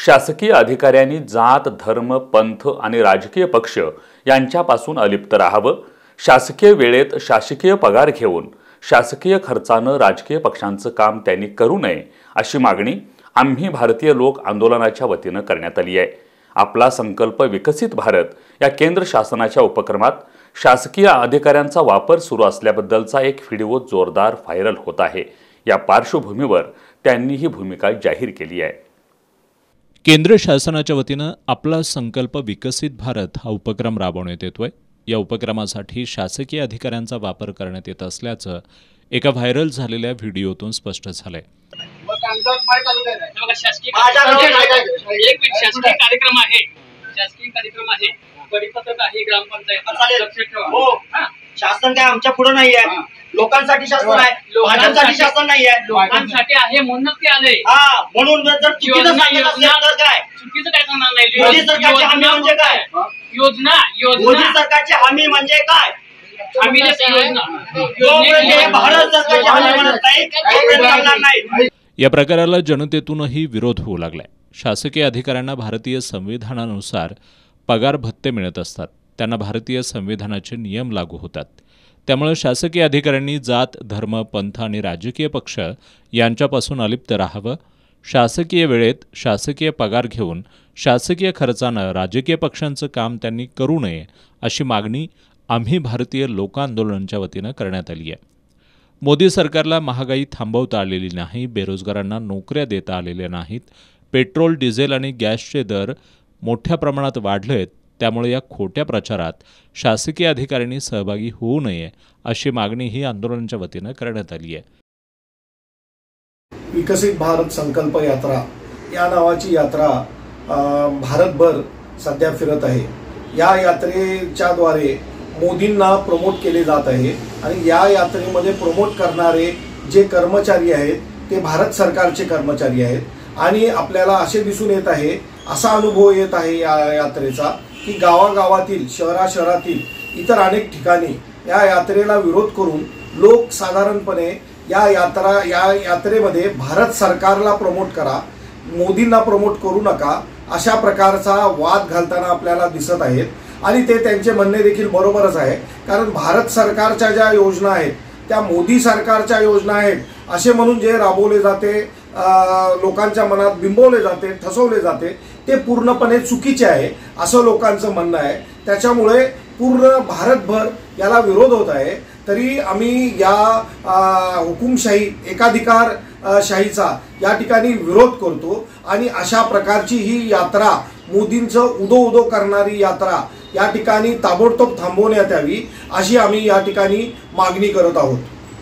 शासकीय अधिकाऱ्यांनी जात, धर्म, पंथ आणि राजकीय पक्ष यांच्यापासून अलिप्त राहावं, शासकीय वेळेत शासकीय पगार घेऊन शासकीय खर्चानं राजकीय पक्षांचं काम त्यांनी करू नये अशी मागणी आम्ही भारतीय लोक आंदोलनाच्या वतीनं करण्यात आली आहे। आपला संकल्प विकसित भारत या केंद्र शासनाच्या उपक्रमात शासकीय अधिकाऱ्यांचा वापर सुरू असल्याबद्दलचा एक व्हिडिओ जोरदार व्हायरल होत आहे। या पार्श्वभूमीवर त्यांनी ही भूमिका जाहीर केली आहे। केंद्र शासनाच्या वतीनं आपला संकल्प विकसित भारत हा उपक्रम राबवण्यात येतोय। या उपक्रमासाठी शासकीय अधिकाऱ्यांचा वापर करण्यात येत असल्याचं एका व्हायरल झालेल्या व्हिडिओतून स्पष्ट झालंय। शासन काय आमच्या पुढे नाही आहे, लोकांसाठी शासन आहे, भाजपसाठी शासन नाही आहे, लोकांसाठी आहे म्हणूनच ते आले। म्हणून जर चुकीचं सांगत असेल तर काय, चुकीचं काय सांगणार नाही। मोदी सरकारची हमी म्हणजे काय, मोदी सरकारची हमी म्हणजे काय, भारत सरकारची हमी म्हणत नाही। या प्रकाराला जनतेतूनही विरोध होऊ लागलाय। शासकीय अधिकाऱ्यांना भारतीय संविधानानुसार पगार भत्ते मिळत असतात, त्यांना भारतीय संविधानाचे नियम लागू होतात। त्यामुळे शासकीय अधिकाऱ्यांनी जात, धर्म, पंथ आणि राजकीय पक्ष यांच्यापासून अलिप्त राहावं, शासकीय वेळेत शासकीय पगार घेऊन शासकीय खर्चानं राजकीय पक्षांचं काम त्यांनी करू नये अशी मागणी आम्ही भारतीय लोक आंदोलनाच्या वतीनं करण्यात आली आहे। मोदी सरकारला महागाई थांबवता आलेली नाही, बेरोजगारांना नोकऱ्या देता आलेल्या नाहीत, पेट्रोल, डिझेल आणि गॅसचे दर मोठ्या प्रमाणात वाढलेत। त्यामुळे या खोट्या प्रचारात शासकीय अधिकाऱ्यांनी सहभागी होऊ नये अशी मागणी ही आंदोलनाच्या वतीनं करण्यात आली आहे। विकसित भारत संकल्प यात्रा या नावाची यात्रा भारतभर सध्या फिरत आहे। या यात्रेच्या द्वारे मोदींना प्रमोट केले जात आहे आणि या यात्रेमध्ये प्रमोट करणारे जे कर्मचारी आहेत ते भारत सरकारचे कर्मचारी आहेत आणि आपल्याला असे दिसून येत आहे, असा अनुभव येत आहे या यात्रेचा की गावागावातील, शहरातील इतर अनेक ठिकाणी या यात्रेला विरोध करून लोक साधारणपणे या यात्रेमध्ये भारत सरकारला प्रमोट करा, मोदींना प्रमोट करू नका अशा प्रकारचा वाद घालताना आपल्याला दिसत आहेत। आणि ते त्यांचे म्हणणे देखील बरोबरच आहे, कारण भारत सरकारच्या ज्या योजना आहेत त्या मोदी सरकारच्या योजना आहेत असे म्हणून जे राबवले जाते, लोकांच्या मनात बिंबवले जाते, ठसवले जाते, ते पूर्णपणे चुकीचे आहे असं लोकांचं म्हणणं आहे। त्याच्यामुळे पूर्ण भारतभर याला विरोध होत आहे। तरी आम्ही या हुकुमशाही, एकाधिकार शाहीचा या ठिकाणी विरोध करतो आणि अशा प्रकारची ही यात्रा, मोदींचं उदो करणारी यात्रा या ठिकाणी ताबडतोब थांबवण्यात यावी अशी आम्ही या ठिकाणी मागणी करत आहोत।